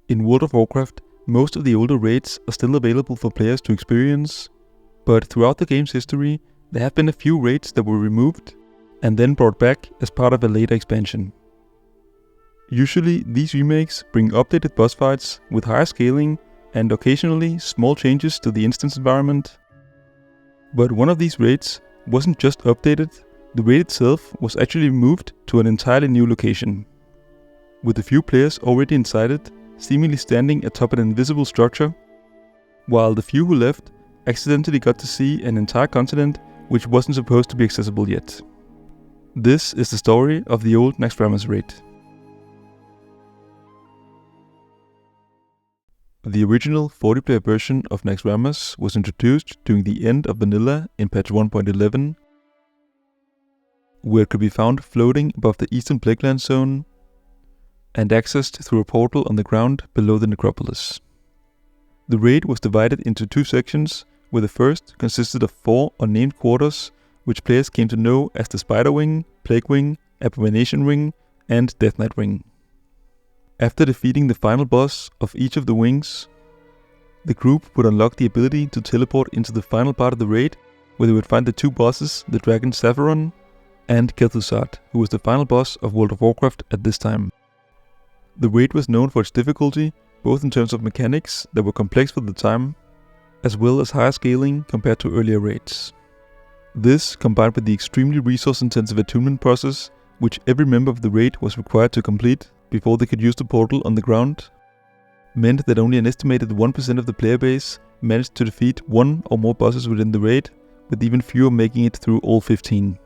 In World of Warcraft, most of the older raids are still available for players to experience, but throughout the game's history, there have been a few raids that were removed and then brought back as part of a later expansion. Usually, these remakes bring updated boss fights with higher scaling and occasionally small changes to the instance environment. But one of these raids wasn't just updated, the raid itself was actually moved to an entirely new location. With a few players already inside it, seemingly standing atop an invisible structure, while the few who left accidentally got to see an entire continent which wasn't supposed to be accessible yet. This is the story of the old Naxxramas raid. The original 40-player version of Naxxramas was introduced during the end of vanilla in patch 1.11, where it could be found floating above the eastern Plagueland zone and accessed through a portal on the ground below the Necropolis. The raid was divided into two sections, where the first consisted of 4 unnamed quarters, which players came to know as the Spider Wing, Plague Wing, Abomination Ring, and Death Knight Ring. After defeating the final boss of each of the wings, the group would unlock the ability to teleport into the final part of the raid, where they would find the two bosses, the dragon Sapphiron and Kel'Thuzad, who was the final boss of World of Warcraft at this time. The raid was known for its difficulty, both in terms of mechanics that were complex for the time, as well as higher scaling compared to earlier raids. This, combined with the extremely resource-intensive attunement process, which every member of the raid was required to complete before they could use the portal on the ground, meant that only an estimated 1% of the player base managed to defeat one or more bosses within the raid, with even fewer making it through all 15.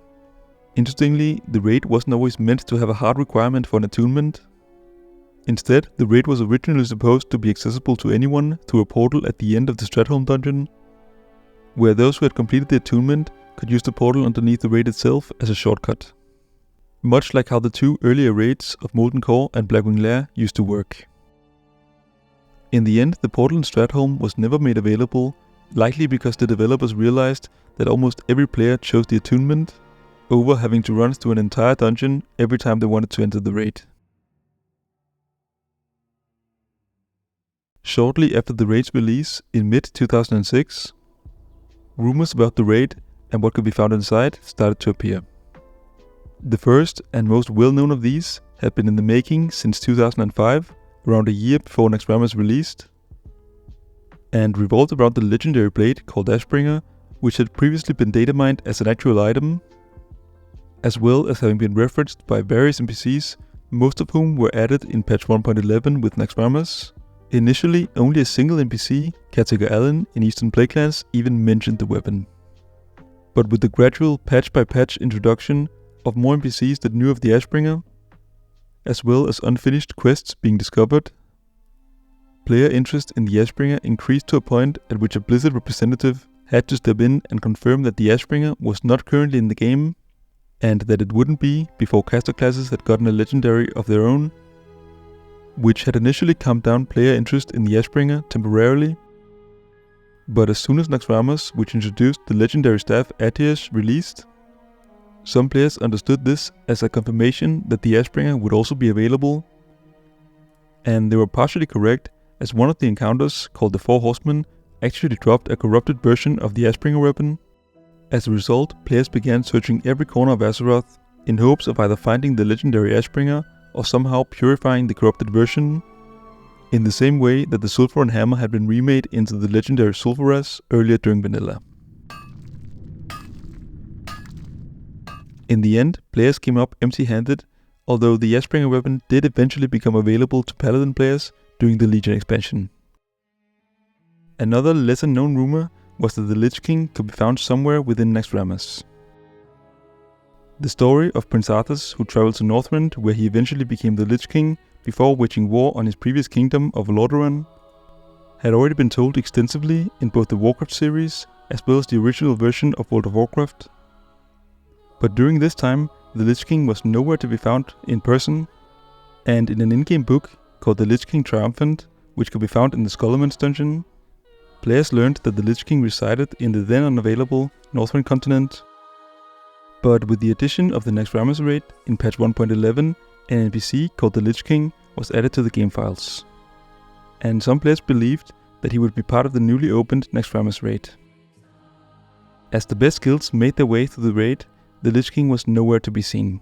Interestingly, the raid wasn't always meant to have a hard requirement for an attunement. Instead, the raid was originally supposed to be accessible to anyone through a portal at the end of the Stratholme dungeon, where those who had completed the attunement could use the portal underneath the raid itself as a shortcut. Much like how the two earlier raids of Molten Core and Blackwing Lair used to work. In the end, the portal in Stratholme was never made available, likely because the developers realized that almost every player chose the attunement over having to run through an entire dungeon every time they wanted to enter the raid. Shortly after the raid's release in mid-2006, rumors about the raid and what could be found inside started to appear. The first and most well-known of these had been in the making since 2005, around a year before Naxxramas released, and revolved around the legendary blade called Asprer, which had previously been data mined as an actual item, as well as having been referenced by various NPCs, most of whom were added in patch 1.11 with Naxxramas. Initially, only a single NPC, Caretaker Allen in Eastern Plaguelands, even mentioned the weapon. But with the gradual patch-by-patch introduction of more NPCs that knew of the Asprer, as well as unfinished quests being discovered, player interest in the Asprer increased to a point at which a Blizzard representative had to step in and confirm that the Asprer was not currently in the game, and that it wouldn't be before caster classes had gotten a legendary of their own, which had initially calmed down player interest in the Asprer temporarily. But as soon as Naxxramas, which introduced the legendary staff Atiash, released, some players understood this as a confirmation that the Asprer would also be available, and they were partially correct, as one of the encounters, called the Four Horsemen, actually dropped a corrupted version of the Asprer weapon. As a result, players began searching every corner of Azeroth in hopes of either finding the legendary Asprer or somehow purifying the corrupted version, in the same way that the Sulfuron Hammer had been remade into the legendary Sulfuras earlier during vanilla. In the end, players came up empty-handed, although the Asprer weapon did eventually become available to Paladin players during the Legion expansion. Another lesser-known rumor was that the Lich King could be found somewhere within Naxxramas. The story of Prince Arthas, who travelled to Northrend, where he eventually became the Lich King before waging war on his previous kingdom of Lordaeron, had already been told extensively in both the Warcraft series as well as the original version of World of Warcraft. But during this time, the Lich King was nowhere to be found in person, and in an in-game book called the Lich King Triumphant, which could be found in the Skullman's dungeon, players learned that the Lich King resided in the then unavailable Northern continent. But with the addition of the Naxxramas raid in patch 1.11, an NPC called the Lich King was added to the game files. and some players believed that he would be part of the newly opened Necropolis raid. As the best guilds made their way through the raid, the Lich King was nowhere to be seen.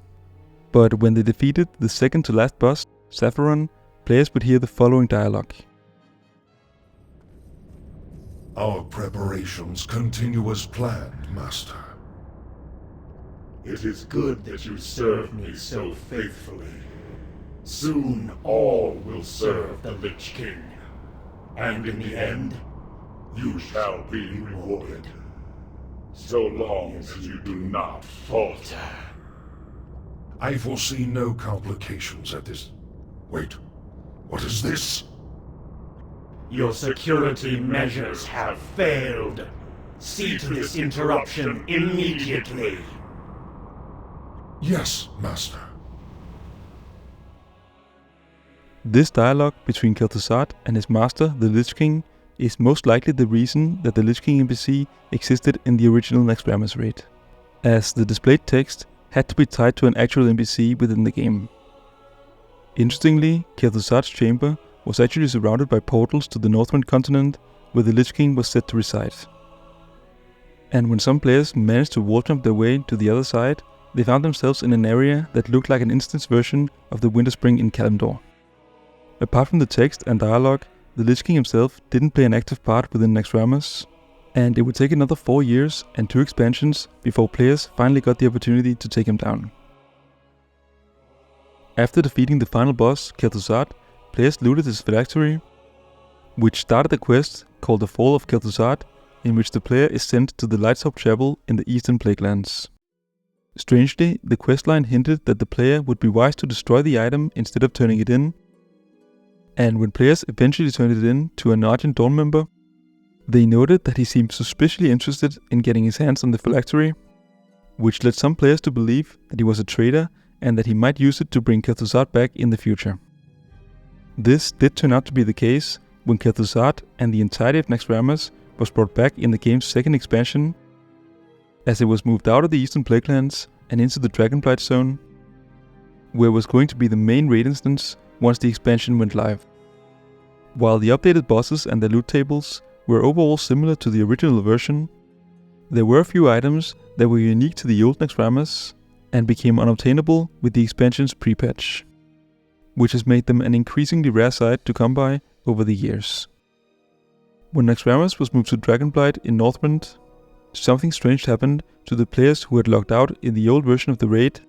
But when they defeated the second to last boss, Sapphiron, players would hear the following dialogue. Our preparations continue as planned, Master. It is good that you serve me so faithfully. Soon all will serve the Lich King, and in the end, you shall be rewarded. So long as you do not falter. I foresee no complications at this... Wait, what is this? Your security measures have failed. See to this interruption immediately. Yes, Master. This dialogue between Kel'Thuzad and his master, the Lich King, is most likely the reason that the Lich King NPC existed in the original Necropolis raid, as the displayed text had to be tied to an actual NPC within the game. Interestingly, Kel'Thuzad's chamber was actually surrounded by portals to the Northern continent where the Lich King was said to reside. And when some players managed to wall jump their way to the other side, they found themselves in an area that looked like an instance version of the Winter Spring in Kalimdor. Apart from the text and dialogue, the Lich King himself didn't play an active part within Necropolis, and it would take another 4 years and 2 expansions before players finally got the opportunity to take him down. After defeating the final boss, Kel'Thuzad, players looted his phylactery, which started a quest called the Fall of Kad, in which the player is sent to the Lightsoap Chapel in the Eastern Plaguelands. Strangely, the questline hinted that the player would be wise to destroy the item instead of turning it in, and when players eventually turned it in to an Argent Dawn member, they noted that he seemed suspiciously interested in getting his hands on the phylactery, which led some players to believe that he was a traitor and that he might use it to bring Kel'Thuzad back in the future. This did turn out to be the case when Kel'Thuzad and the entirety of Necropolis was brought back in the game's second expansion, as it was moved out of the Eastern Plaguelands and into the Dragonblight zone, where was going to be the main raid instance once the expansion went live. While the updated bosses and their loot tables were overall similar to the original version, there were a few items that were unique to the old Necropolis and became unobtainable with the expansion's pre-patch, which has made them an increasingly rare sight to come by over the years. When Necropolis was moved to Dragonblight in Northrend, something strange happened to the players who had logged out in the old version of the raid,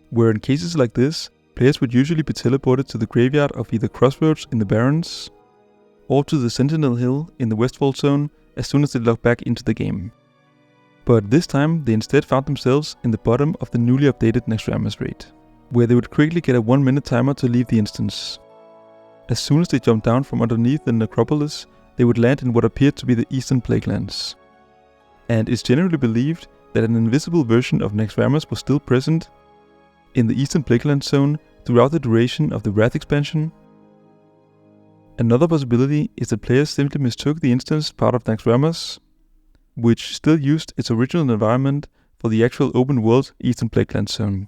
where in cases like this, players would usually be teleported to the graveyard of either Crossroads in the Barrens, or to the Sentinel Hill in the Westfold zone as soon as they logged back into the game. But this time they instead found themselves in the bottom of the newly updated Necropolis raid, where they would quickly get a 1-minute timer to leave the instance. As soon as they jumped down from underneath the Necropolis, they would land in what appeared to be the Eastern Plaguelands. And it's generally believed that an invisible version of Necropolis was still present in the Eastern Plaguelands zone throughout the duration of the Wrath expansion. Another possibility is that players simply mistook the instance part of Necropolis, which still used its original environment for the actual open world Eastern Plaguelands zone.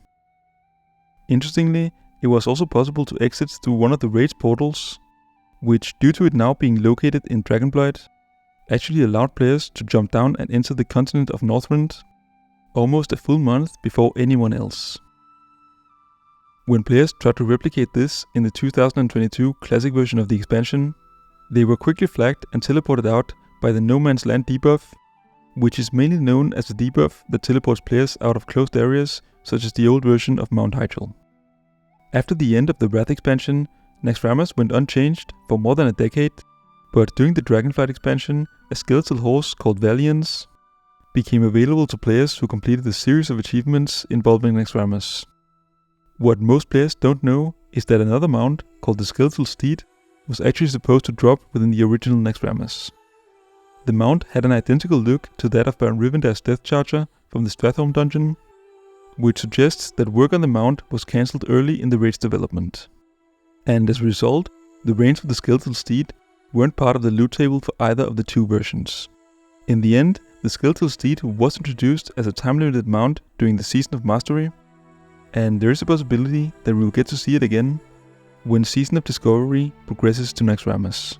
Interestingly, it was also possible to exit through one of the raid's portals, which, due to it now being located in Dragonblight, actually allowed players to jump down and enter the continent of Northrend almost a full month before anyone else. When players tried to replicate this in the 2022 classic version of the expansion, they were quickly flagged and teleported out by the No Man's Land debuff, which is mainly known as the debuff that teleports players out of closed areas such as the old version of Mount Hyjal. After the end of the Wrath expansion, Necropolis went unchanged for more than a decade, but during the Dragonflight expansion, a skeletal horse called Valiance became available to players who completed a series of achievements involving Necropolis. What most players don't know is that another mount, called the Skeletal Steed, was actually supposed to drop within the original Necropolis. The mount had an identical look to that of Baron Rivendar's Death Charger from the Stratholme dungeon, which suggests that work on the mount was cancelled early in the raid's development. And as a result, the reins of the Skeletal Steed weren't part of the loot table for either of the two versions. In the end, the Skeletal Steed was introduced as a time-limited mount during the Season of Mastery, and there is a possibility that we will get to see it again, when Season of Discovery progresses to Naxxramas.